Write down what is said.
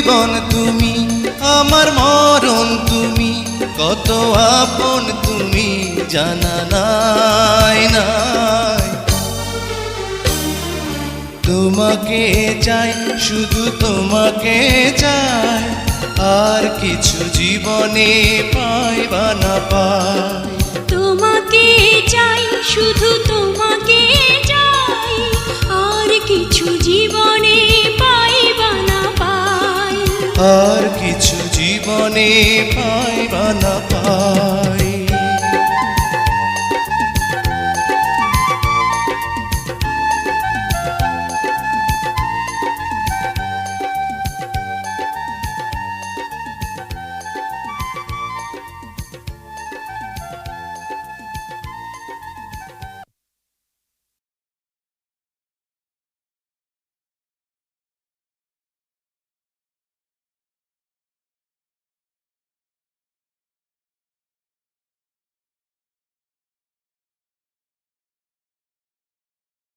জীবন তুমি, আমার মরণ তুমি, কত আপন তুমি জানা নাই নাই। তোমাকে চাই, শুধু তোমাকে চাই, আর কিছু জীবনে পাইবা না পাই। তোমাকে চাই, শুধু তোমাকে চাই, আর কিছু জীবনে পাইবা না পাই। আর কিছু জীবনে পাইবা না পাই।